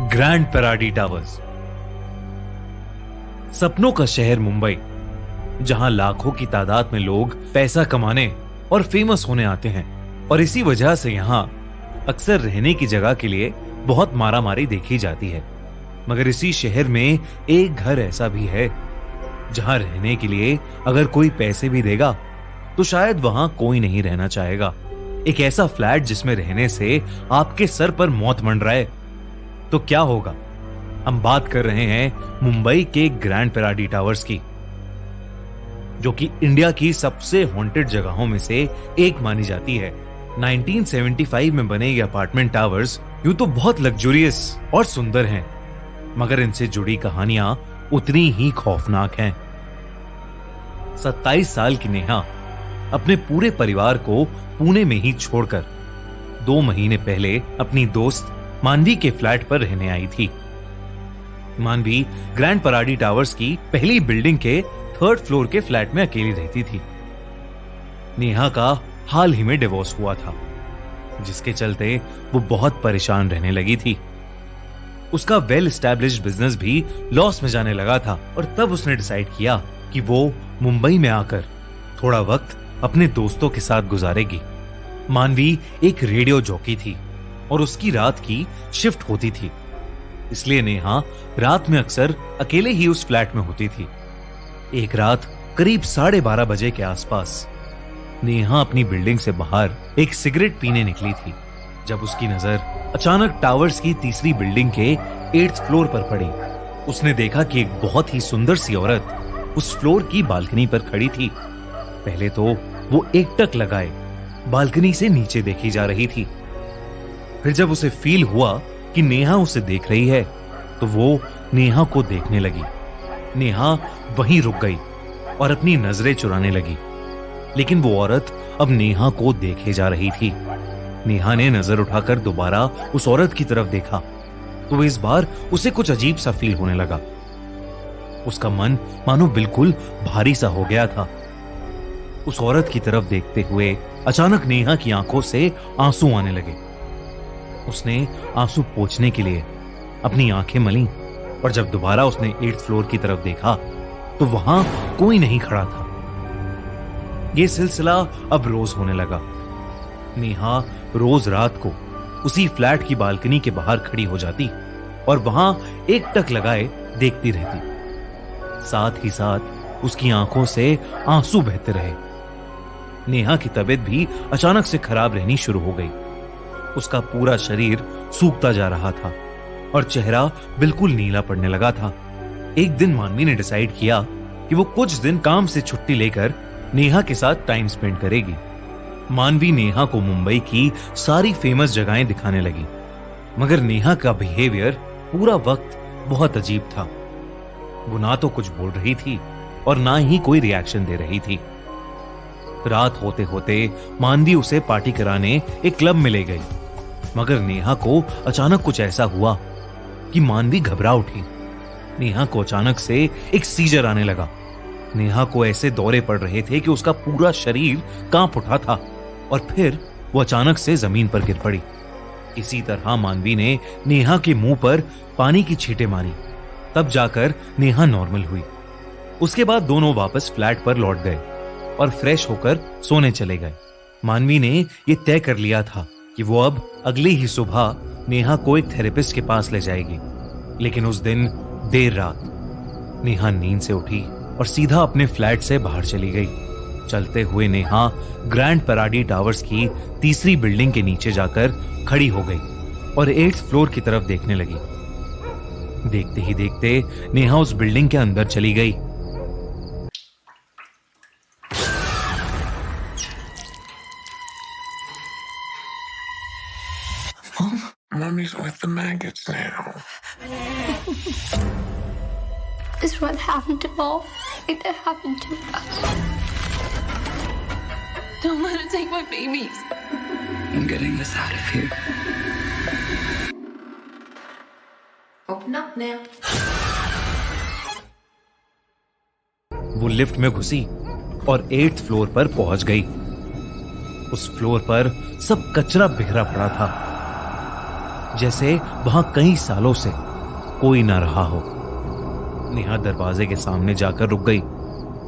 Grand Paradi towers, सपनों का शहर मुंबई, जहां लाखों की तादाद में लोग पैसा कमाने और फेमस होने आते हैं। और इसी वजह से यहां अक्सर रहने की जगह के लिए बहुत मारामारी देखी जाती है। मगर इसी शहर में एक घर ऐसा भी है जहां रहने के लिए अगर कोई पैसे भी देगा तो शायद वहां कोई नहीं रहना चाहेगा। एक ऐसा फ्लैट जिसमें रहने से आपके सर पर मौत मंडराए तो क्या होगा। हम बात कर रहे हैं मुंबई के ग्रैंड पैराडी टावर्स की, जो कि इंडिया की सबसे हॉन्टेड जगहों में से एक मानी जाती है। 1975 में बने ये अपार्टमेंट टावर्स यूं तो बहुत लग्जूरियस और सुंदर हैं, मगर इनसे जुड़ी कहानियां उतनी ही खौफनाक हैं। 27 साल की नेहा अपने पूरे परिवार को पुणे में ही छोड़कर 2 महीने पहले अपनी दोस्त मानवी के फ्लैट पर रहने आई थी। मानवी ग्रैंड पैराडी टावर्स की पहली बिल्डिंग के 3rd फ्लोर के फ्लैट में अकेली रहती थी। नेहा का हाल ही में डिवोर्स हुआ था, जिसके चलते वो बहुत परेशान रहने लगी थी। उसका वेल एस्टैब्लिश्ड बिजनेस भी लॉस में जाने लगा था और तब उसने डिसाइड किया कि वो मुंबई में आकर थोड़ा वक्त अपने दोस्तों के साथ गुजारेगी। मानवी एक रेडियो जॉकी थी और उसकी रात की शिफ्ट होती थी, इसलिए नेहा रात में अक्सर अकेले ही उस फ्लैट में होती थी। एक रात करीब 12:30 बजे के आसपास नेहा अपनी बिल्डिंग से बाहर एक सिगरेट पीने निकली थी, जब उसकी नजर अचानक टावर्स की तीसरी बिल्डिंग के 8th फ्लोर पर पड़ी। उसने देखा कि एक बहुत ही सुंदर सी औरत उस फ्लोर की बालकनी पर खड़ी थी। पहले तो वो एकटक लगाए बालकनी से नीचे देखी जा रही थी, फिर जब उसे फील हुआ कि नेहा उसे देख रही है तो वो नेहा को देखने लगी। नेहा वहीं रुक गई और अपनी नजरें चुराने लगी, लेकिन वो औरत अब नेहा को देखे जा रही थी। नेहा ने नजर उठाकर दोबारा उस औरत की तरफ देखा तो इस बार उसे कुछ अजीब सा फील होने लगा। उसका मन मानो बिल्कुल भारी सा हो गया था। उस औरत की तरफ देखते हुए अचानक नेहा की आंखों से आंसू आने लगे। उसने आंसू पोंछने के लिए अपनी आंखें मली और जब दोबारा उसने 8th फ्लोर की तरफ देखा तो वहां कोई नहीं खड़ा था। यह सिलसिला अब रोज होने लगा। नेहा रोज रात को उसी फ्लैट की बालकनी के बाहर खड़ी हो जाती और वहां एकटक लगाए देखती रहती। साथ ही साथ उसकी आंखों से आंसू बहते रहे। नेहा की तबीयत भी अचानक से खराब रहनी शुरू हो गई। उसका पूरा शरीर सूखता जा रहा था और चेहरा बिल्कुल नीला पड़ने लगा था। एक दिन मानवी ने डिसाइड किया कि वो कुछ दिन काम से छुट्टी लेकर नेहा के साथ टाइम स्पेंड करेगी। मानवी नेहा को मुंबई की सारी फेमस जगहें दिखाने लगी, मगर नेहा का बिहेवियर पूरा वक्त बहुत अजीब था। वो ना तो कुछ बोल रही थी और ना ही कोई रिएक्शन दे रही थी। रात होते होते मानवी उसे पार्टी कराने एक क्लब में ले गई, मगर नेहा को अचानक कुछ ऐसा हुआ कि मानवी घबरा उठी। नेहा को अचानक से एक सीजर आने लगा। नेहा को ऐसे दौरे पड़ रहे थे कि उसका पूरा शरीर कांप उठा था और फिर वो अचानक से जमीन पर गिर पड़ी। इसी तरह मानवी ने नेहा के मुंह पर पानी की छींटें मारी, तब जाकर नेहा नॉर्मल हुई। उसके बाद दोनों वापस फ्लैट पर लौट गए और फ्रेश होकर सोने चले गए। मानवी ने यह तय कर लिया था कि वो अब अगली ही सुबह नेहा को एक थेरेपिस्ट के पास ले जाएगी, लेकिन उस दिन देर रात नेहा नींद से उठी और सीधा अपने फ्लैट से बाहर चली गई। चलते हुए नेहा ग्रैंड पैराडी टावर्स की तीसरी बिल्डिंग के नीचे जाकर खड़ी हो गई और 8th फ्लोर की तरफ देखने लगी। देखते ही देखते नेहा उस बिल्डिंग के अंदर चली गई। Mommy's with the maggots now. This is what happened to all. It happened to us. Don't let it take my babies. I'm getting this out of here. Open up now. वो lift में घुसी और 8th floor पर पहुंच गई। उस floor पर सब कचरा बिखरा पड़ा था। जैसे वहां कई सालों से कोई ना रहा हो। नेहा दरवाजे के सामने जाकर रुक गई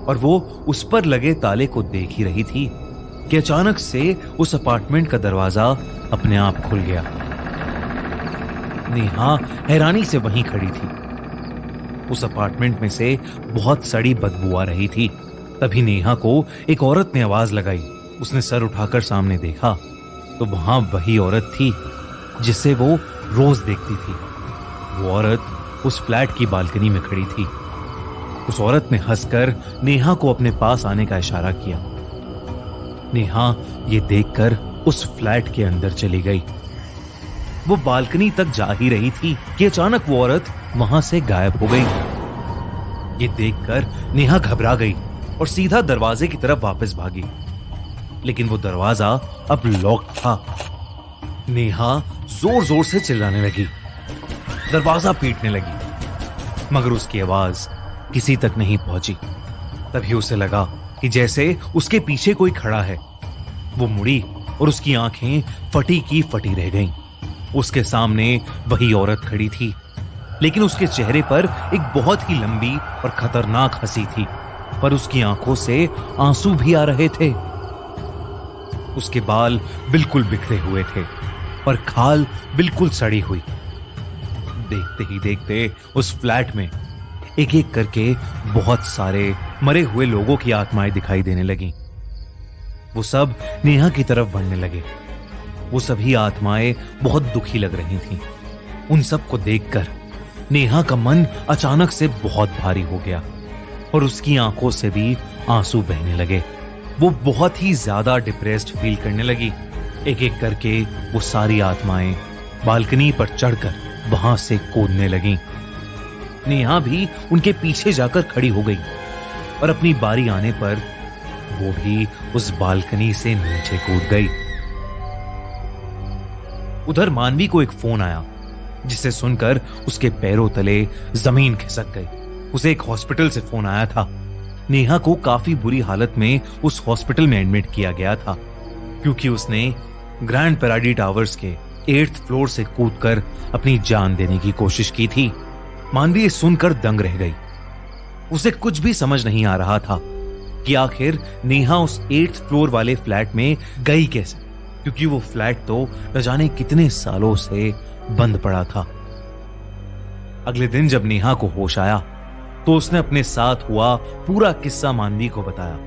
और वो उस पर लगे ताले को देख ही रही थी कि अचानक से उस अपार्टमेंट का दरवाजा अपने आप खुल गया। नेहा हैरानी से वहीं खड़ी थी। उस अपार्टमेंट में से बहुत सड़ी बदबू आ रही थी। तभी नेहा को एक औरत ने आवाज लगाई। उसने सर उठाकर सामने देखा तो वहां वही औरत थी जिसे वो रोज देखती थी। वो औरत उस फ्लैट की बालकनी में खड़ी थी। उस औरत ने हंसकर नेहा को अपने पास आने का इशारा किया। नेहा ये देखकर उस फ्लैट के अंदर चली गई। वो बालकनी तक जा ही रही थी कि अचानक वो औरत वहां से गायब हो गई। ये देखकर नेहा घबरा गई और सीधा दरवाजे की तरफ वापस भागी, लेकिन वो दरवाजा अब लॉक था। नेहा जोर जोर से चिल्लाने लगी, दरवाजा पीटने लगी, मगर उसकी आवाज किसी तक नहीं पहुंची। तभी उसे लगा कि जैसे उसके पीछे कोई खड़ा है। वो मुड़ी और उसकी आंखें फटी की फटी रह गईं। उसके सामने वही औरत खड़ी थी, लेकिन उसके चेहरे पर एक बहुत ही लंबी और खतरनाक हंसी थी, पर उसकी आंखों से आंसू भी आ रहे थे। उसके बाल बिल्कुल बिखरे हुए थे और खाल बिल्कुल सड़ी हुई। देखते ही देखते उस फ्लैट में एक एक करके बहुत सारे मरे हुए लोगों की आत्माएं दिखाई देने लगीं। वो सब नेहा की तरफ बढ़ने लगे। वो सभी आत्माएं बहुत दुखी लग रही थीं। उन सब को देखकर नेहा का मन अचानक से बहुत भारी हो गया और उसकी आंखों से भी आंसू बहने लगे। वो बहुत ही ज्यादा डिप्रेस्ड फील करने लगी। एक एक करके वो सारी आत्माएं बालकनी पर चढ़कर वहां से कूदने लगीं। नेहा भी उनके पीछे जाकर खड़ी हो गई और अपनी बारी आने पर वो भी उस बालकनी से नीचे कूद गई। उधर मानवी को एक फोन आया, जिसे सुनकर उसके पैरों तले जमीन खिसक गई। उसे एक हॉस्पिटल से फोन आया था। नेहा को काफी बुरी हालत में उस हॉस्पिटल में एडमिट किया गया था, क्योंकि उसने ग्रैंड पैराडी टावर्स के 8th फ्लोर से कूदकर अपनी जान देने की कोशिश की थी। मानवी सुनकर दंग रह गई। उसे कुछ भी समझ नहीं आ रहा था कि आखिर नेहा उस 8th फ्लोर वाले फ्लैट में गई कैसे, क्योंकि वो फ्लैट तो न जाने कितने सालों से बंद पड़ा था। अगले दिन जब नेहा को होश आया तो उसने अपने साथ हुआ पूरा किस्सा मानवी को बताया,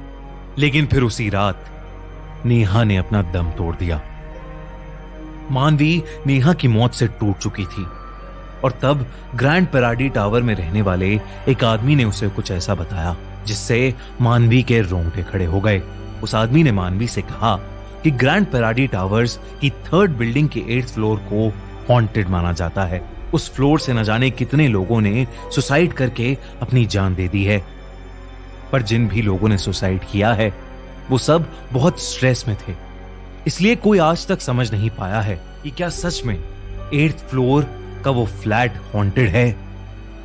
लेकिन फिर उसी रात नेहा ने अपना दम तोड़ दिया। मानवी नेहा की मौत से टूट चुकी थी और तब ग्रैंड पैराडी टावर में रहने वाले एक आदमी ने उसे कुछ ऐसा बताया जिससे मानवी के रोंगटे खड़े हो गए। उस आदमी ने मानवी से कहा कि ग्रैंड पैराडी टावर्स की 3rd बिल्डिंग के 8th फ्लोर को हॉन्टेड माना जाता है। उस फ्लोर से न जाने कितने लोगों ने सुसाइड करके अपनी जान दे दी है, पर जिन भी लोगों ने सुसाइड किया है वो सब बहुत स्ट्रेस में थे, इसलिए कोई आज तक समझ नहीं पाया है कि क्या सच में 8th फ्लोर का वो फ्लैट हॉन्टेड है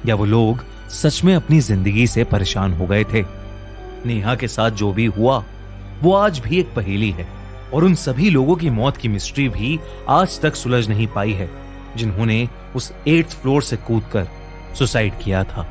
या वो लोग सच में अपनी जिंदगी से परेशान हो गए थे। नेहा के साथ जो भी हुआ वो आज भी एक पहेली है और उन सभी लोगों की मौत की मिस्ट्री भी आज तक सुलझ नहीं पाई है जिन्होंने उस 8th फ्लोर से कूदकर सुसाइड किया था।